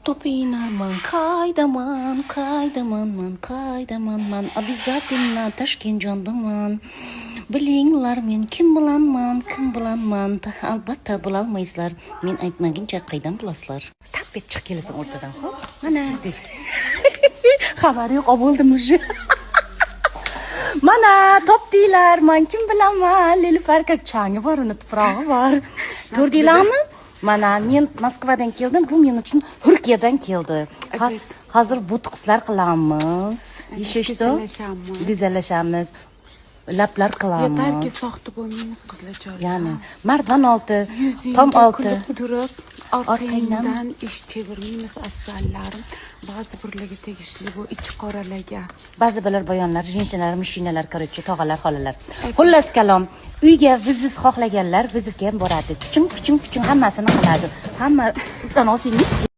Топинарман, кайдаман, обязательно Ташкентжандаман. Bilinglar men kim bilanman, albatta bilolmaysizlar. Men aytmaguncha qaydan bilasizlar? Tap et chiq kelasan o'rtadan, xo'p? Mana deb. Xabar yo'q, bo'ldim уже. Mana topdinglar, men kim bilanman? Lilufarka changi bor, uni tuprog'i bor. Ko'rdinglarmi? Mana men Moskvadan keldim, bu men uchun Turkiyadan keldi. Hozir botokslar qilamiz. Go'zallashamiz. Laplar qilamiz. Yetarki soxta bo'lmaymiz qizlarcha. Ya'ni mardan olti, tom olti. Turib, orqangdan ish chevirmaymiz asallarim. Ba'zi birlarga tegishli bu ichi qoralarga. Ba'zi birlar boyonlar, jinshinalar, mushinalar, korotchi, tog'alar, xolalar. Xullas kalom, uyga vizit xohlaganlar vizitga ham boradi. Kuching hammasini qiladi. Hamma tanosining